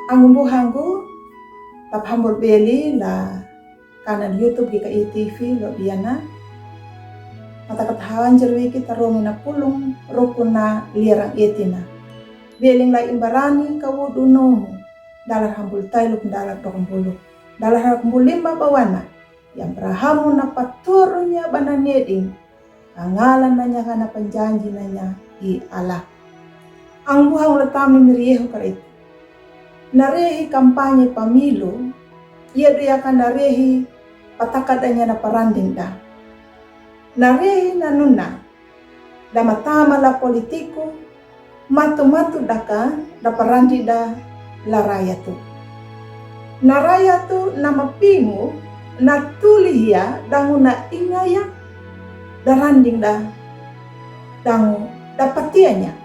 Ang buhangku tap hambur beli la kanal YouTube di KITV lo biana mata katahawan jerwi kita rongi na pulung rukuna lirang etina beling la imbarani kawudu nomu dalar hambul tailuk dalar dokumbulu dalar hambul lima bawana yang berahamu na paturunya bana neding angalan nanya kana penjanji nanya i Allah ang buhang letami miriehu kara narehi kampanye pemilu, ia dia akan narehi patakadanya na paranding da. Narehi nanuna, da matama la politiku, matu-matu daka da parandi da la raya tu. Na raya tu nama pimu, na tuli ya, dangu na ingaya, da randing da, dangu dapatianya.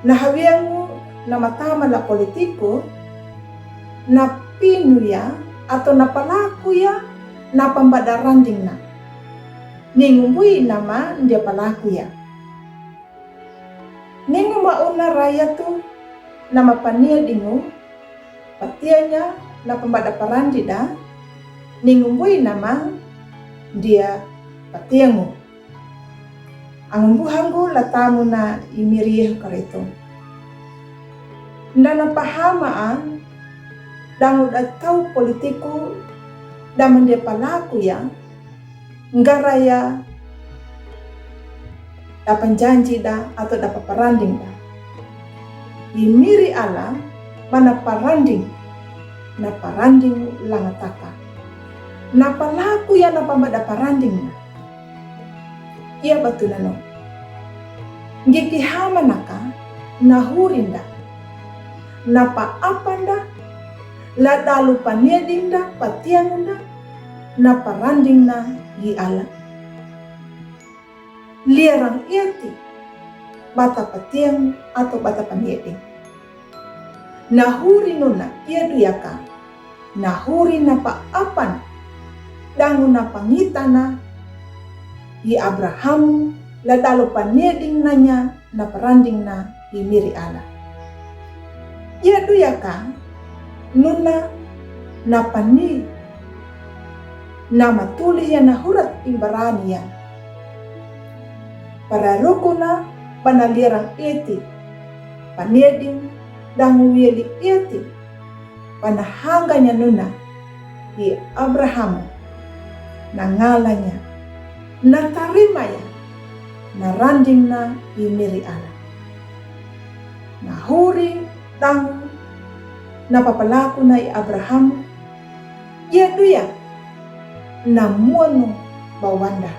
Na hawiangu, na matama la politiko na pinu ya atau na palaku ya na pambadaranding na ningumbui nama dia palaku ya ningu mauna raya tu nama pania dingu patianya na pambadaparandi da ningumbui nama dia patiangu ang buhanggu latamu na imirieh karito ndana pahamaan dangu da tau politiku daman dia palaku ya ngaraya da penjanji da atau da paparanding da imiri ala mana paranding na paranding langataka na palaku ya na pambada paranding na iya batulano ngiki hamanaka na hurinda napa apanda la dalu paniedinda patianunda na parandingna i ala lierang iati bata patiang atau bata panieding nahuri nuna ia duyaka nahuri napa apan dangu na pangitana i Abraham la dalu panieding nanya na parandingna i miri ala ia duyaka nuna napani nama tuli ya na hurat imbarani ya para rukuna panalirang eti paneding dangu wili eti panahanganya nuna di Abraham nangalanya natarima ya naranding na imiri ala nahuri dangu napapalaku na i Abraham ia duya namuanu bawanda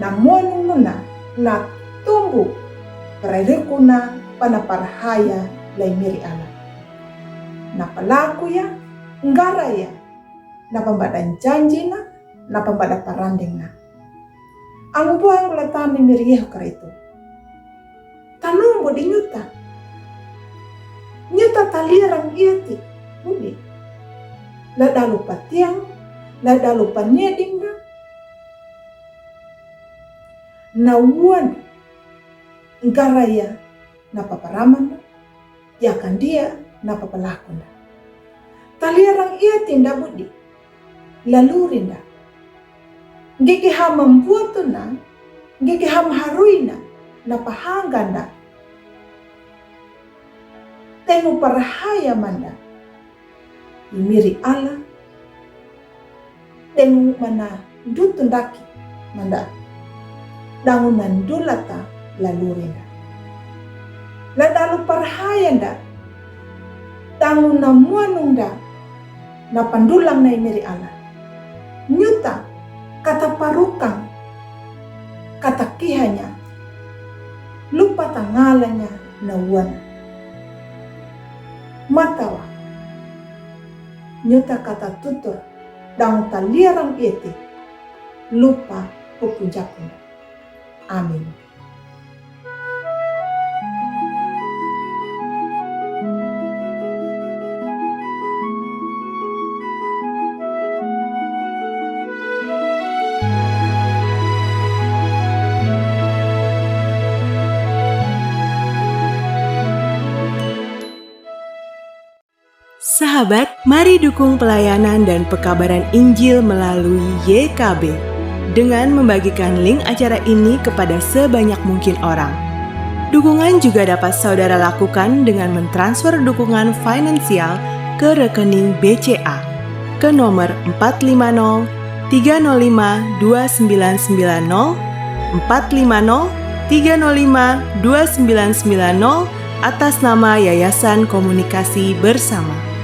namuanu nuna na tumbu pereriku na panaparhaya lay miri ala napalaku ya nggara ya napambadan janji na napambada paranding na ang buang latami miriyeho karito tanumbo di nyuta talirang iati budi la dalu patiang la dalu panieding na wuan ngaraya na paparaman ya kan dia na papalakon talirang iati nda budi lalurinda ngiki hamambuto na ngiki hamharuina na pahanganda tengu parahaya manda imiri ala tengu mana dutundaki manda dangu nandulata lalurina la dalu parahaya nda dangu namuanunda na pandulang na imiri ala nyuta kata parukang kata kihanya lupa tangalanya na wana matawa nyuta kata tutur dang talirang iti lupa pupunjakunda amin. Sahabat, mari dukung pelayanan dan pekabaran Injil melalui YKB dengan membagikan link acara ini kepada sebanyak mungkin orang. Dukungan juga dapat saudara lakukan dengan mentransfer dukungan finansial ke rekening BCA ke nomor 450 305 2990 450 305 2990 atas nama Yayasan Komunikasi Bersama.